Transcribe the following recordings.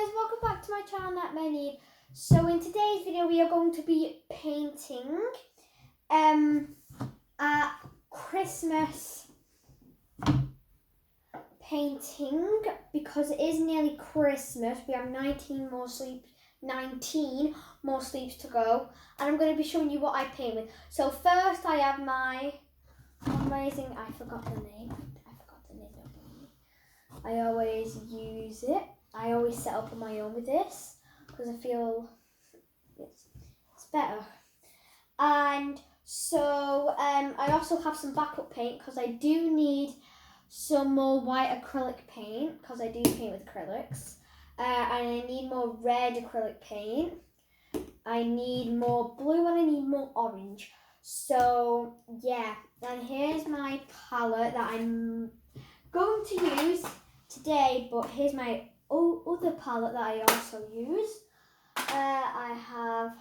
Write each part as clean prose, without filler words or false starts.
guys, welcome back to my channel Nat May Need. So in today's video we are going to be painting a Christmas painting because it is nearly Christmas. We have 19 more sleeps to go, and I'm going to be showing you what I paint with. So first I have my amazing, I forgot the name of it. I always use it. I always set up on my own with this because I feel it's better. And so I also have some backup paint because I do need some more white acrylic paint because I do paint with acrylics. And I need more red acrylic paint. I need more blue and I need more orange. So yeah, and here's my palette that I'm going to use today, but here's my other palette that I also use. I have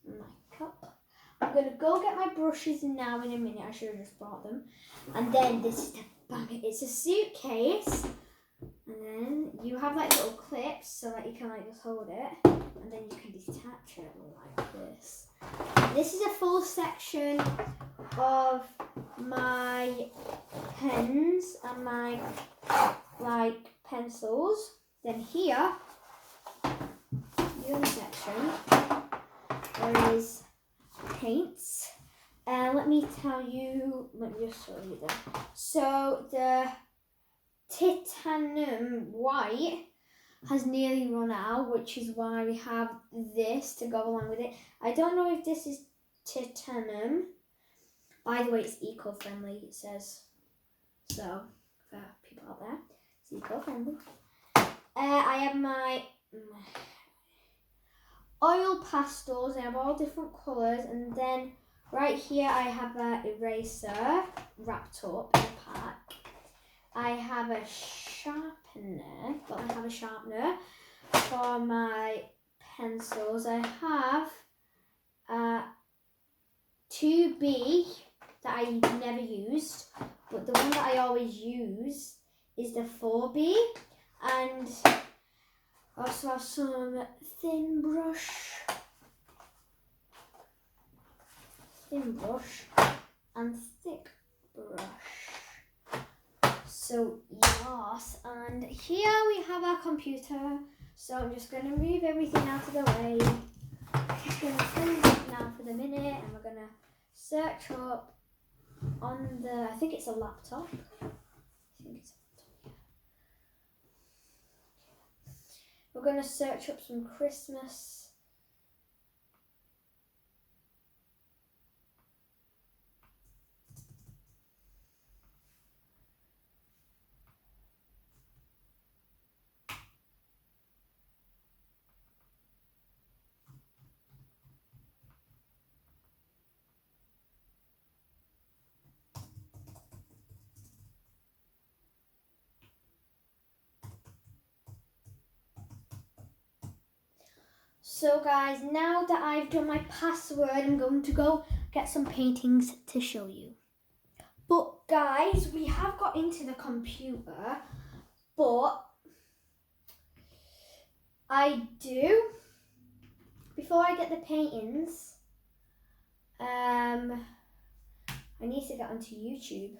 my cup. I'm going to go get my brushes now in a minute. I should have just brought them. And then this is the bag. It's a suitcase. And then you have like little clips so that you can like just hold it. And then you can detach it like this. This is a full section of my pens and my like pencils. Then here, the other section, there is paints. And let me just show you them. So the titanium white has nearly run out, which is why we have this to go along with it. I don't know if this is titanium. By the way, it's eco-friendly, it says. So, for people out there, it's eco-friendly. I have my oil pastels. I have all different colours. And then right here I have an eraser wrapped up in a pack. I have a sharpener. Well, I have a sharpener for my pencils. I have a 2B that I never used, but the one that I always use is the 4B. And I also have some thin brush and thick brush. So yes, and here we have our computer. So I'm just going to move everything out of the way. I'm just going to close it now for the minute, and we're going to search up on the, I think it's a laptop. We're going to search up some Christmas. So guys, now that I've done my password, I'm going to go get some paintings to show you. But guys, we have got into the computer, but before I get the paintings, I need to get onto YouTube.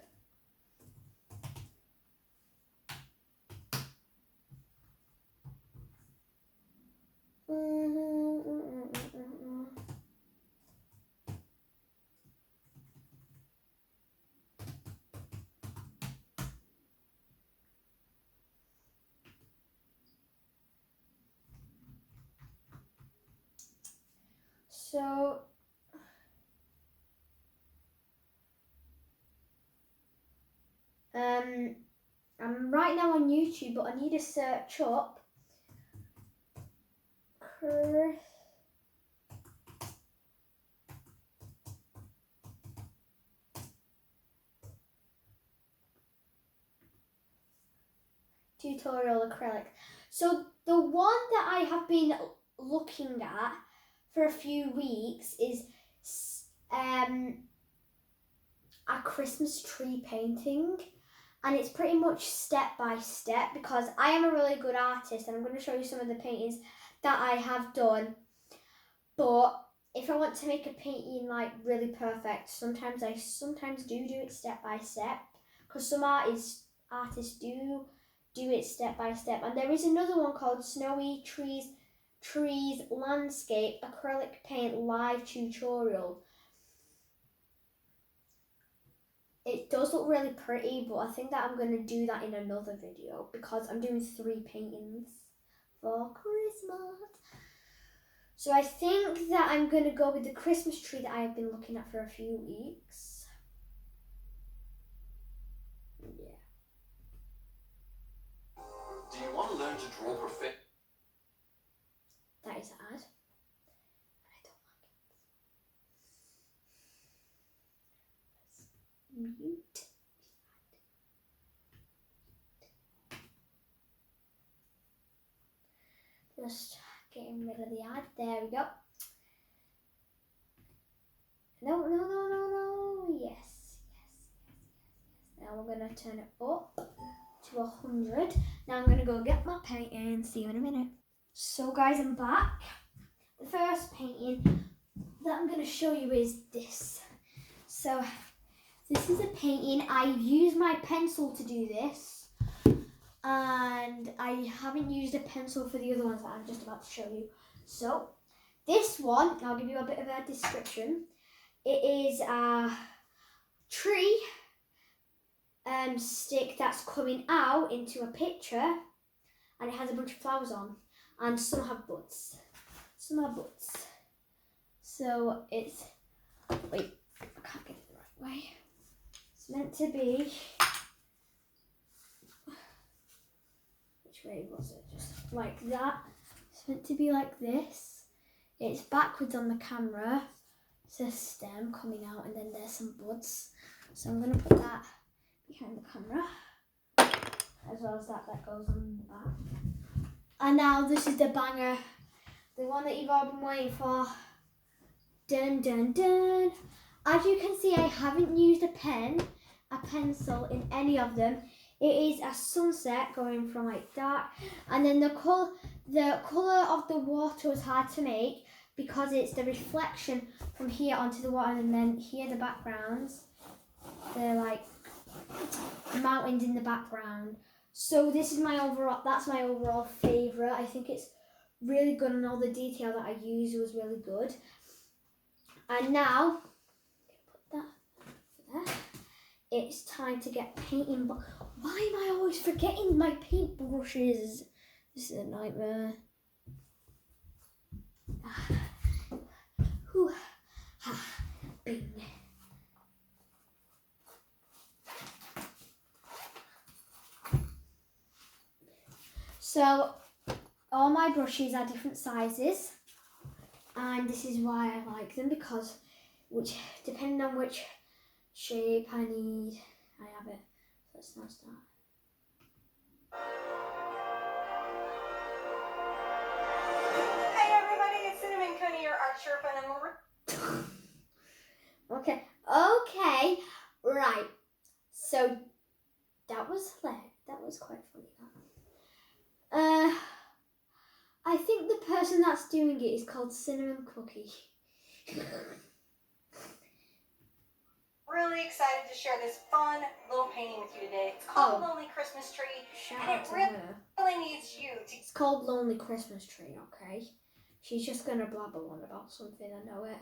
So I'm right now on YouTube, but I need to search up tutorial acrylic. So the one that I have been looking at for a few weeks is a Christmas tree painting, and it's pretty much step by step because I am a really good artist and I'm going to show you some of the paintings that I have done. But if I want to make a painting like really perfect, sometimes I do it step by step because some artists do it step by step. And there is another one called Snowy Trees Landscape Acrylic Paint Live Tutorial. It does look really pretty, but I think that I'm going to do that in another video because I'm doing 3 paintings for Christmas. So I think that I'm going to go with the Christmas tree that I have been looking at for a few weeks. Yeah. Do you want to learn to draw perfect? That is an ad. I don't like it. Mute. Just getting rid of the ad. There we go. No. Yes. Now we're going to turn it up to 100. Now I'm going to go get my painting. See you in a minute. So guys, I'm back. The first painting that I'm going to show you is this. So this is a painting. I used my pencil to do this. And I haven't used a pencil for the other ones that I'm just about to show you. So this one, I'll give you a bit of a description. It is a tree stick that's coming out into a picture, and it has a bunch of flowers on, and some have buds. So it's, wait, I can't get it the right way. It's meant to be, which way was it? Just like that. It's meant to be like this. It's backwards on the camera. It's a stem coming out, and then there's some buds. So I'm going to put that behind the camera, as well as that goes on the back. And now this is the banger, the one that you've all been waiting for. Dun dun dun. As you can see, I haven't used a pencil in any of them. It is a sunset going from like dark, and then the colour of the water was hard to make because it's the reflection from here onto the water, and then here the backgrounds, they're like mountains in the background. So this is that's my overall favourite. I think it's really good, and all the detail that I used was really good. And now, put that there. It's time to get painting. Why am I always forgetting my paintbrushes? This is a nightmare. Bing. So all my brushes are different sizes, and this is why I like them, because depending on which shape I need, I have it. So let's now start. Hey everybody, it's Cinnamon Coney, your art Sherpa, and Okay, right. So that was quite funny. I think the person that's doing it is called Cinnamon Cookie. Really excited to share this fun little painting with you today. It's called Lonely Christmas Tree, and it really needs you to... It's called Lonely Christmas Tree, okay? She's just gonna blabber on about something, I know it.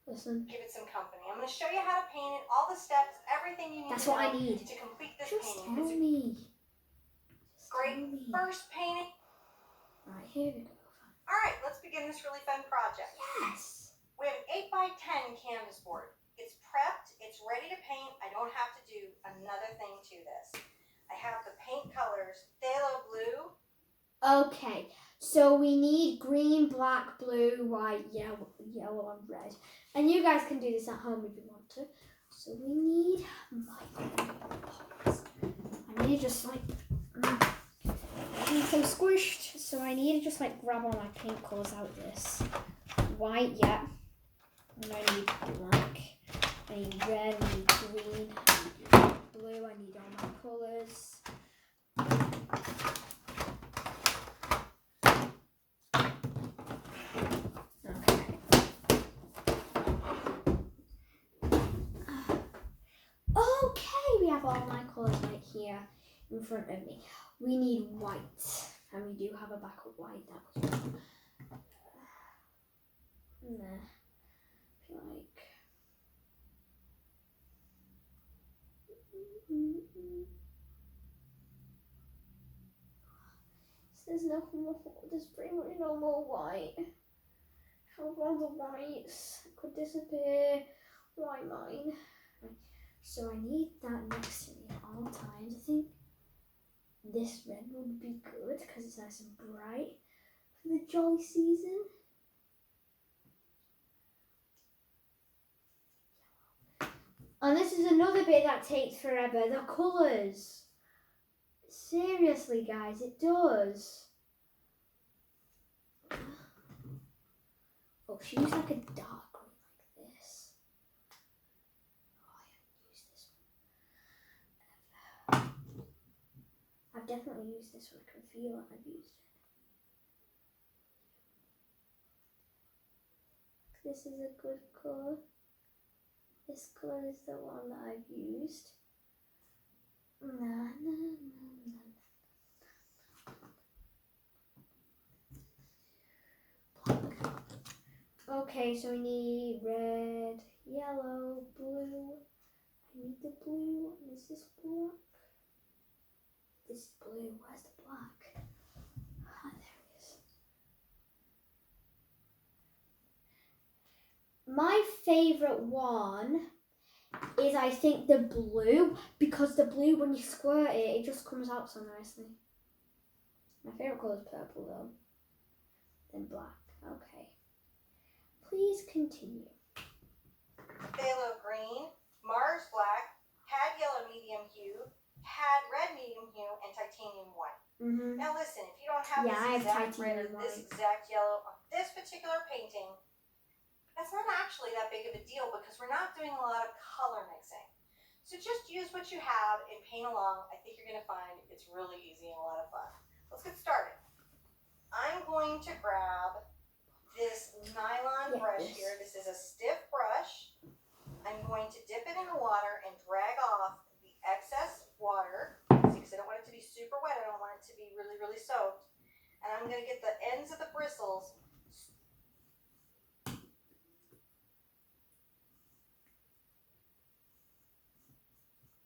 Listen. Give it some company. I'm going to show you how to paint it, all the steps, everything you need That's what I need to complete this just painting. Tell me. Great first painting. Right, here we go. Alright, let's begin this really fun project. Yes. We have an 8x10 canvas board. It's prepped, it's ready to paint. I don't have to do another thing to this. I have the paint colors phthalo blue. Okay, so we need green, black, blue, white, yellow, and red. And you guys can do this at home if you want to. So we need my pots. I need to just like, I'm so squished. So I need to just like grab all my paint colours out of this. White, yeah. And I need black. I need red, I need green, blue. I need all my colours. Okay. Okay, we have all my colours right here in front of me. We need white, and we do have a backup white. That was wrong. Nah, I feel like. There's no more. There's pretty much no more white. How about the whites could disappear? Why mine? Right. So I need that next to me at all times. I think this red would be good because it's nice and bright for the jolly season. And this is another bit that takes forever. The colours. Seriously, guys, it does. Oh, she used like a dark green like this. Oh, I haven't used this one ever. I've definitely used this one. I can feel it. I've used it. This is a good colour. This colour is the one that I've used. Okay, so we need red, yellow, blue. I need the blue. Is this black? This is blue. Where's the black? Ah, there it is. My favourite one is, I think, the blue, because the blue, when you squirt it, it just comes out so nicely. My favourite colour is purple though, then black. Okay. Please continue. Phthalo green, Mars black, pad yellow medium hue, pad red medium hue, and titanium white. Mm-hmm. Now listen, if you don't have Yeah, I this have exact red or titanium this white. exact yellow on this particular painting, that's not actually that big of a deal because we're not doing a lot of color mixing. So just use what you have and paint along. I think you're going to find it's really easy and a lot of fun. Let's get started. I'm going to grab this nylon brush here. This is a stiff brush. I'm going to dip it in the water and drag off the excess water. See, because I don't want it to be super wet. I don't want it to be really, really soaked. And I'm going to get the ends of the bristles.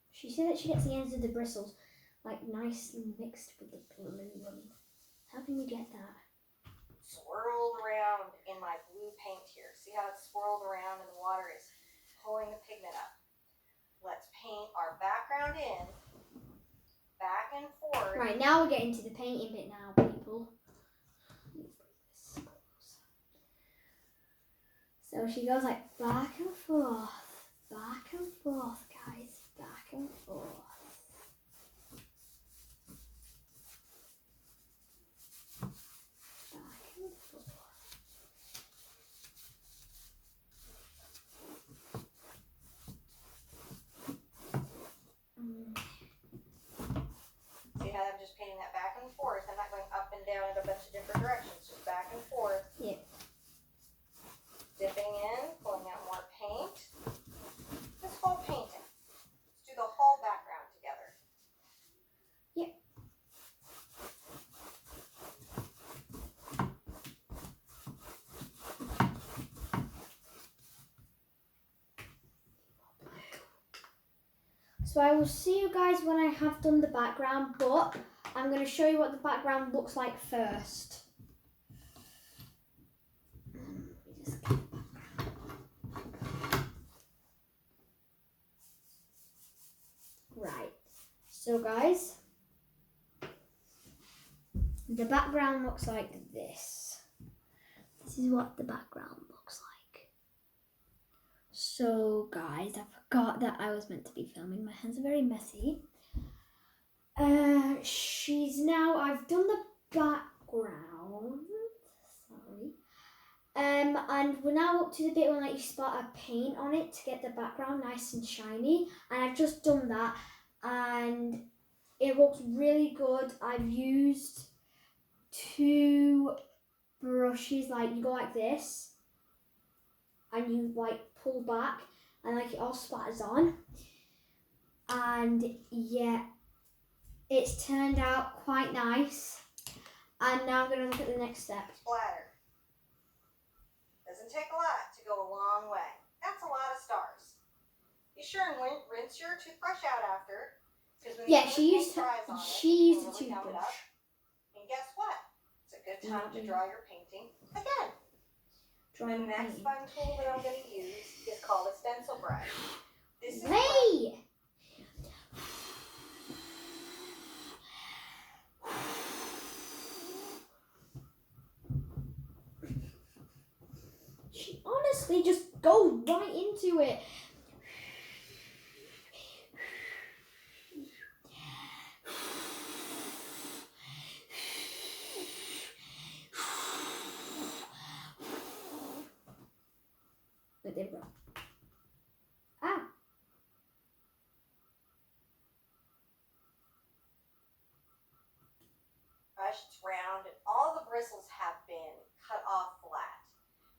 She said that she gets the ends of the bristles like nicely mixed with the blue one. How can you get that? Swirled around in my blue paint here. See how it's swirled around and the water is pulling the pigment up. Let's paint our background in, back and forth. Right, now we're getting to the painting bit now, people. So she goes like back and forth, guys, back and forth. See how I'm just painting that back and forth. I'm not going up and down in a bunch of different directions, just back and forth. Yeah. Dipping in, pulling out more paint. This whole painting. Let's do the whole background together. Yep. So I will see you guys when I have done the background, but I'm going to show you what the background looks like first. Right, so guys, the background looks like this. This is what the background looks like. So guys, I forgot that I was meant to be filming. My hands are very messy. I've done the background. Sorry. And we're now up to the bit when you spot a paint on it to get the background nice and shiny. And I've just done that. and it looks really good. I've used 2 brushes, like you go like this and you like pull back and like it all splatters on, and yeah, it's turned out quite nice. And now I'm going to look at the next step. Splatter. Doesn't take a lot to go a long way. That's a lot of stars. Be sure and rinse your toothbrush out after. When Yeah, she used a really toothbrush. And guess what? It's a good time to dry your painting again. The next fun tool that I'm going to use is called a stencil brush. This is She honestly just goes right into it. But they broke. Ah. brush. It's round, and all the bristles have been cut off flat.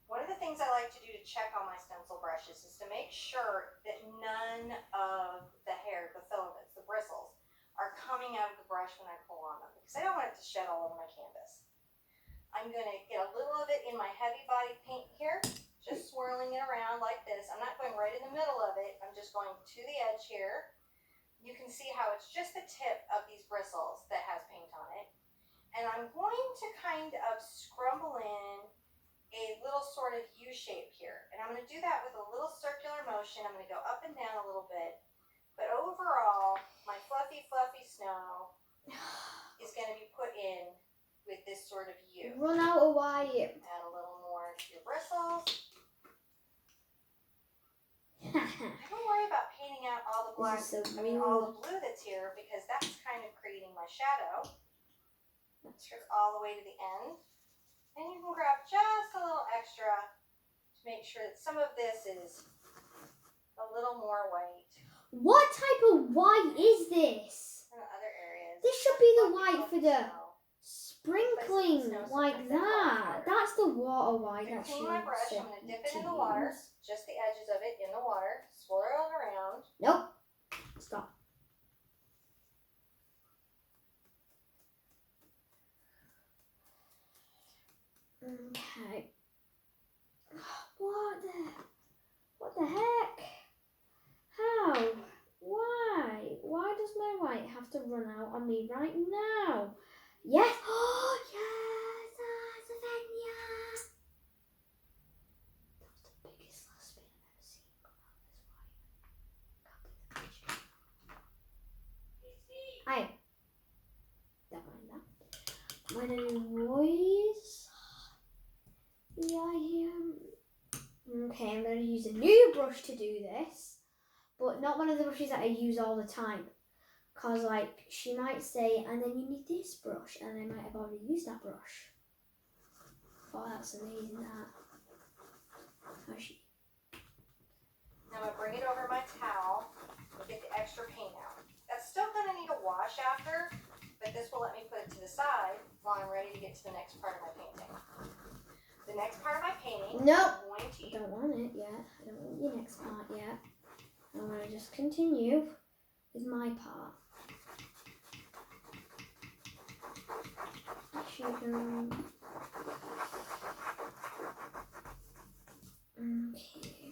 One of the things I like to do to check on my stencil brushes is to make sure that none of the hair, the filaments, the bristles, are coming out of the brush when I pull on them, because I don't want it to shed all over my canvas. I'm going to get a little of it in my heavy body paint here, just swirling it around like this. I'm not going right in the middle of it. I'm just going to the edge here. You can see how it's just the tip of these bristles that has paint on it. And I'm going to kind of scrumble in a little sort of U shape here. And I'm going to do that with a little circular motion. I'm going to go up and down a little bit. But overall, my fluffy snow is going to be put in with this sort of U. Run out of white. Add a little more to your bristles. Don't worry about painting out all the black, all the blue that's here, because that's kind of creating my shadow. Sure, all the way to the end. And you can grab just a little extra to make sure that some of this is a little more white. What type of white is this? In the other areas. This should be the white for the sprinkling, like that. That's the water white that she clean my brush, I'm going to dip it in the water, just the edges of it in the water, swirl it around. Nope. Stop. Okay. What the heck? How? Why? Why does my white have to run out on me right now? Yes! Oh, yes! Savannah! That was the biggest last spin I've ever seen. Can't believe that. Don't mind that. My voice. Yeah, okay, I'm going to use a new brush to do this, but not one of the brushes that I use all the time, because like she might say, and then you need this brush, and I might have already used that brush. Oh, that's amazing, that. How she... Now I'm going to bring it over my towel and get the extra paint out. That's still going to need a wash after, but this will let me put it to the side while I'm ready to get to the next part of my painting. The next part of my painting, nope. I'm going to use... I don't want it yet. I don't want your next part yet. I want to just continue with my part. Sugar. Okay.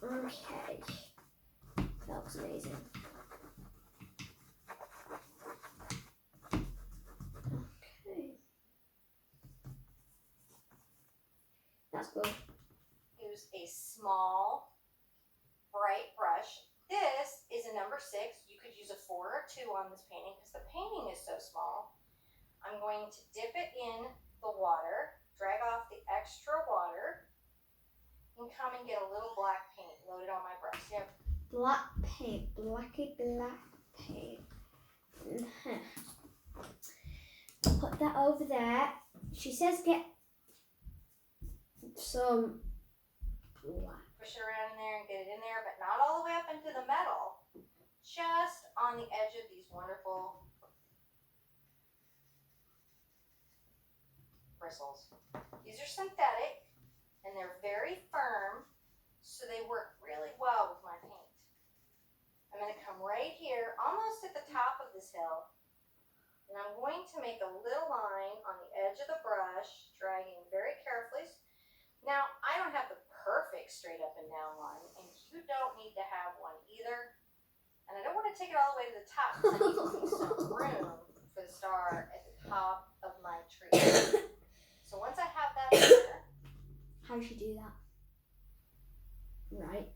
Okay. That looks amazing. Okay. That's good. Use a small, bright brush. This is a number 6. You could use a 4 or 2 on this painting because the painting is so small. I'm going to dip it in the water, drag off the extra water, and come and get a little black paint loaded on my brush. You have black paint, blacky black paint. put that over there. She says get some black. Push it around in there and get it in there, but not all the way up into the metal. Just on the edge of these wonderful bristles. These are synthetic and they're very firm, so they work really well with my paint. I'm going to come right here, almost at the top of this hill, and I'm going to make a little line on the edge of the brush, dragging very carefully. Now, I don't have the perfect straight up and down line, and you don't need to have one either. And I don't want to take it all the way to the top because I need to leave some room for the star at the top of my tree. So once I have that there. How does she do that? Right.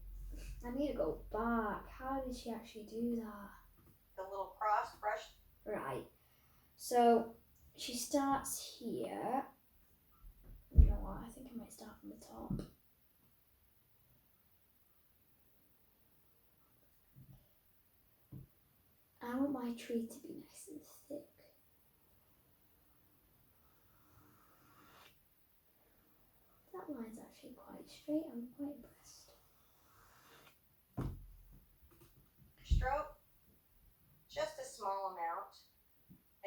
I need to go back. How did she actually do that? The little cross brush. Right. So she starts here. You know what? I think I might start from the top. I want my tree to be nice and thick. That line's actually quite straight. I'm quite impressed. Stroke, just a small amount.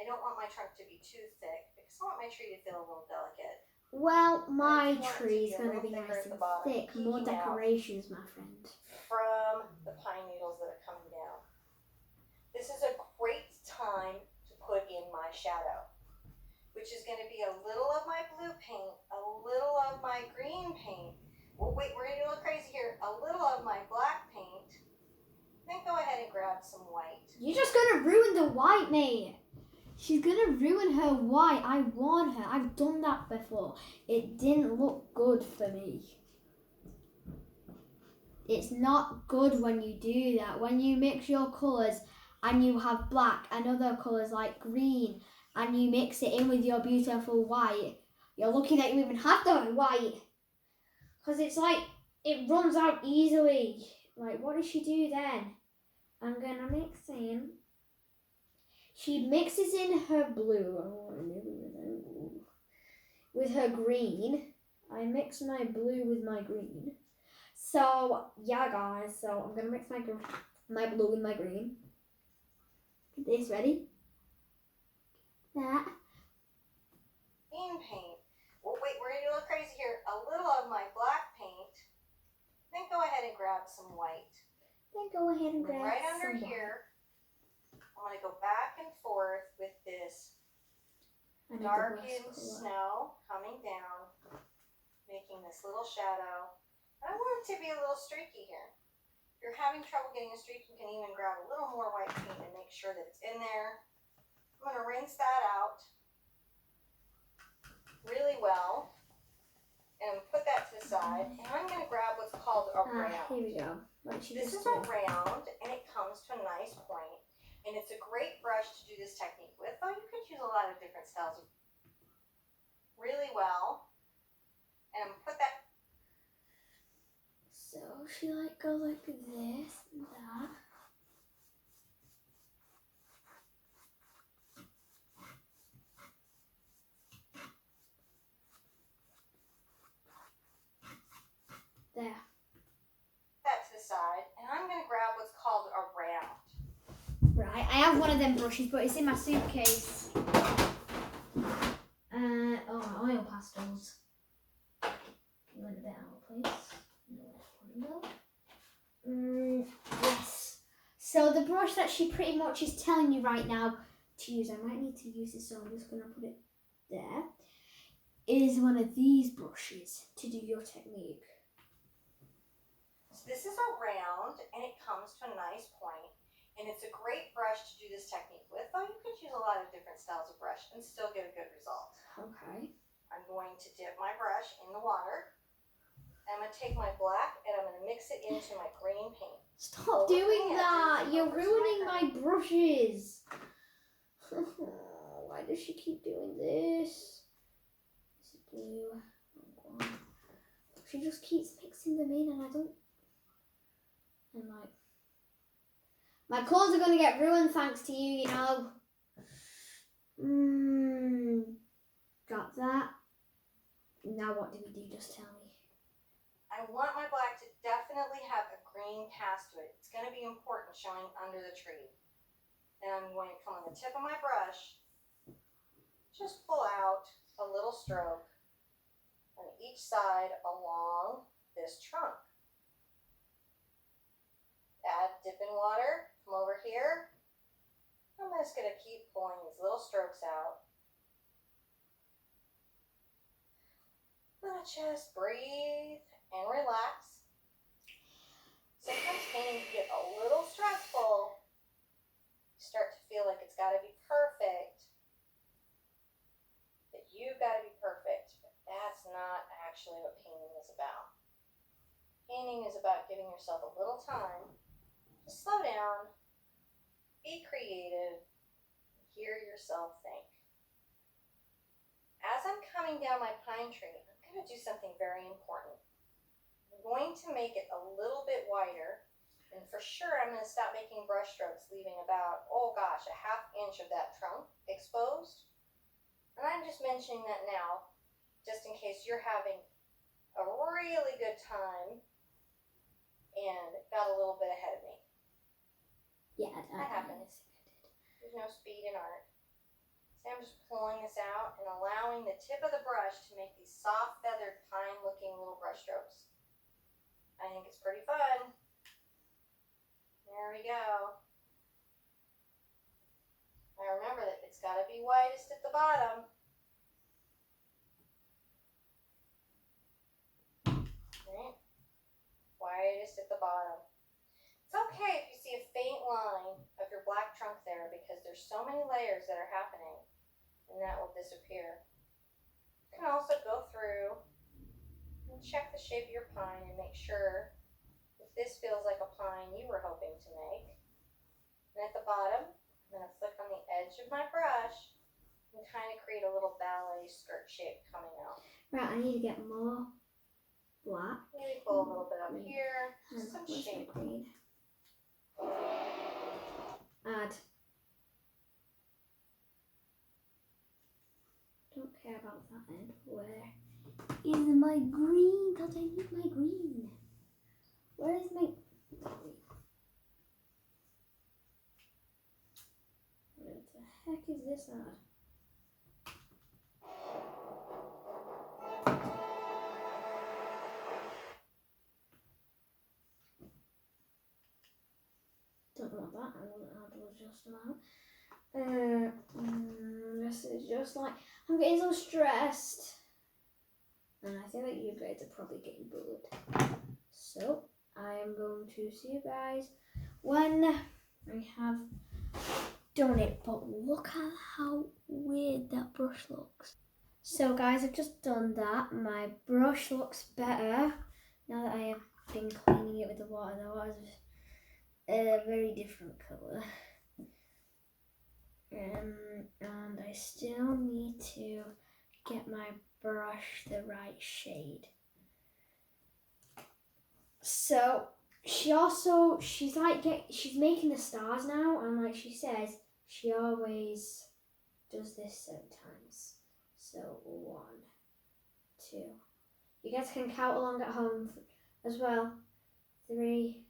I don't want my trunk to be too thick because I want my tree to feel a little delicate. Well, my I just want it to tree's be a going to little be thicker nice at the and bottom, thick. More peeking out. decorations, my friend. From the pine needles that are coming down. This is a great time to put in my shadow, which is going to be a little of my blue paint, a little of my green paint. Well, wait, we're going to do a little crazy here. A little of my black paint. Then go ahead and grab some white. You're just going to ruin the white, mate. She's going to ruin her white. I warned her. I've done that before. It didn't look good for me. It's not good when you do that. When you mix your colours and you have black and other colours like green and you mix it in with your beautiful white, you're lucky that you even have the white. Because it's like, it runs out easily. Like, what does she do then? I'm going to mix in. She mixes in her blue with her green. I mix my blue with my green. So, yeah, guys. So, I'm going to mix my blue with my green. This, ready? That. Green paint. Well, wait, we're going to do a little crazy here. A little of my black paint. Then go ahead and grab some white. Then go ahead and grab right under some here, I'm going to go back and forth with this white. darkened snow coming down, making this little shadow. And I want it to be a little streaky here. If you're having trouble getting a streak, you can even grab a little more white paint and make sure that it's in there. I'm going to rinse that out really well and put that to the side. And I'm going to grab what's called a round. Here we go. This is a round, and it comes to a nice point, and it's a great brush to do this technique with, though you could use a lot of different styles really well. And put that. So she like goes like this and that. There. That to the side, and I'm going to grab what's called a round. Right, I have one of them brushes, but it's in my suitcase. Oh, my oil pastels. You went a bit out of place. Yes. So the brush that she pretty much is telling you right now to use, I might need to use this, so I'm just going to put it there, is one of these brushes to do your technique. So this is a round, and it comes to a nice point, and it's a great brush to do this technique with, though you could use a lot of different styles of brush and still get a good result. Okay. I'm going to dip my brush in the water. I'm going to take my black and I'm going to mix it into my green paint. Stop doing that! You're ruining my brushes! Why does she keep doing this? This is blue. Oh God. She just keeps mixing them in and I don't... And like... My colours are going to get ruined thanks to you, you know. got that. Now what do we do? Just tell me. I want my black to definitely have a green cast to it. It's going to be important showing under the tree. And I'm going to come on the tip of my brush, just pull out a little stroke on each side along this trunk. Add dip in water, come over here. I'm just going to keep pulling these little strokes out. I'm going to just breathe and relax. Sometimes painting can get a little stressful. You start to feel like it's got to be perfect. That you've got to be perfect. But that's not actually what painting is about. Painting is about giving yourself a little time to slow down, be creative, and hear yourself think. As I'm coming down my pine tree, I'm going to do something very important. I'm going to make it a little bit wider, and for sure I'm going to stop making brush strokes, leaving about, oh gosh, a ½ inch of that trunk exposed. And I'm just mentioning that now, just in case you're having a really good time and got a little bit ahead of me. Yeah, That happens. There's no speed in art. So I'm just pulling this out and allowing the tip of the brush to make these soft, feathered, pine-looking little brush strokes. I think it's pretty fun. There we go. Now remember that it's got to be widest at the bottom. Right? Widest at the bottom. It's okay if you see a faint line of your black trunk there because there's so many layers that are happening and that will disappear. You can also go through and check the shape of your pine and make sure if this feels like a pine you were hoping to make. And at the bottom, I'm going to flick on the edge of my brush and kind of create a little ballet skirt shape coming out. Right, I need to get more black. Maybe pull a little bit up here, And just some where's my shape. green? Add. Don't care about that end. Where is my green? Because I need my green. Where is my green? What the heck is this ad? Don't know what that ad was just about. This is just like, I'm getting so stressed. And I think that you guys are probably getting bored. So, I am going to see you guys when I have done it. But look at how weird that brush looks. So guys, I've just done that. My brush looks better now that I have been cleaning it with the water. The water's a very different colour. And I still need to get my brush the right shade. So she's making the stars now, and like she says, she always does this sometimes. So 1, 2. You guys can count along at home as well. 3,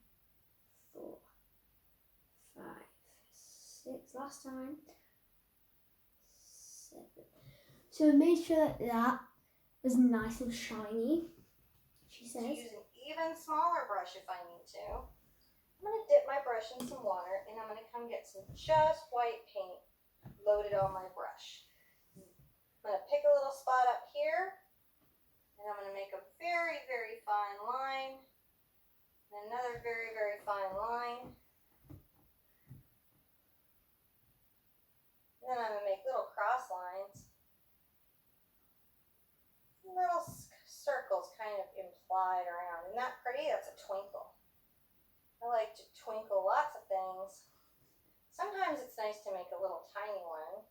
4, 5, 6. Last time. 7. So make sure that that was nice and shiny. She says. Use an even smaller brush if I need to. I'm going to dip my brush in some water and I'm going to come get some just white paint loaded on my brush. I'm going to pick a little spot up here and I'm going to make a very, very fine line and another very, very fine line. And then I'm going to make little cross lines. Little circles kind of implied around. Isn't that pretty? That's a twinkle. I like to twinkle lots of things. Sometimes it's nice to make a little tiny one.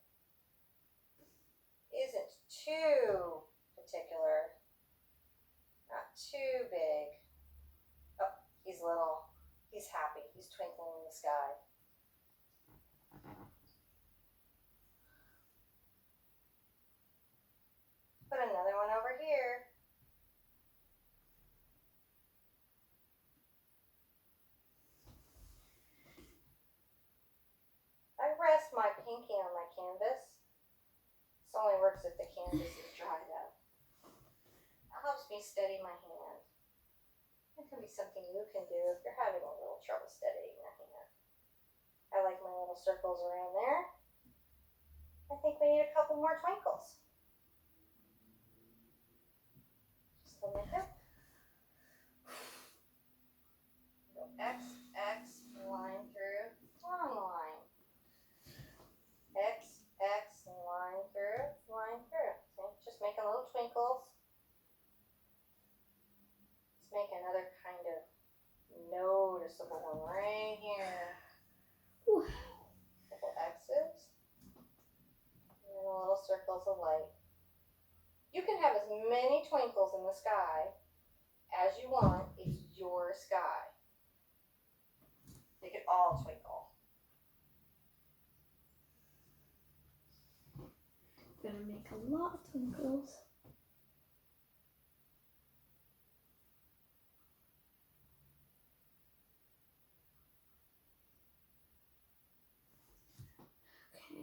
Isn't too particular. Not too big. Oh, he's little. He's happy. He's twinkling in the sky. works if the canvas is dried up. It helps me steady my hand. It can be something you can do if you're having a little trouble steadying your hand. I like my little circles around there. I think we need a couple more twinkles. Just like that. Go X, X, line through, long line. X, X, line through, line through. See, just making little twinkles. Let's make another kind of noticeable one right here. Whew. Couple X's. And then little circles of light. You can have as many twinkles in the sky as you want. It's your sky. They could all twinkle. Gonna make a lot of twinkles. Okay.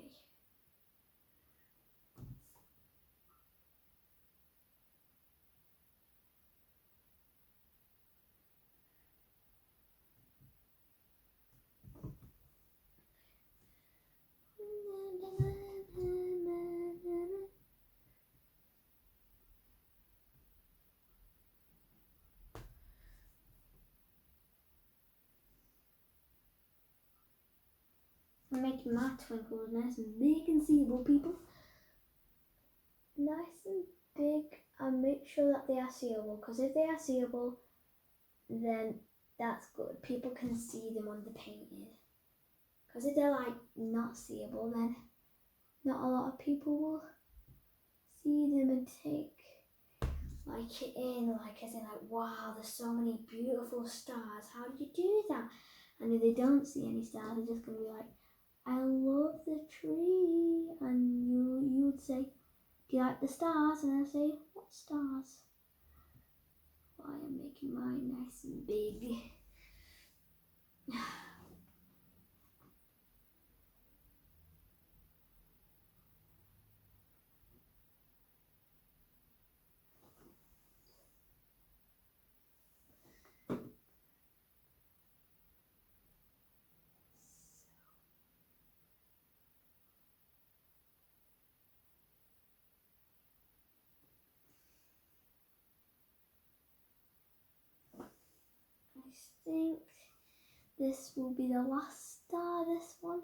I'm making my twinkles nice and big and seeable, people. Nice and big, and make sure that they are seeable, because if they are seeable, then that's good. People can see them on the painting. Because if they're like not seeable, then not a lot of people will see them and take like it in, like as in like, wow, there's so many beautiful stars. How did you do that? And if they don't see any stars, they're just gonna be like, I love the tree. And you would say, do you like the stars? And I'll say, what stars? Well, I am making mine nice and big. I think this will be the last star, this one.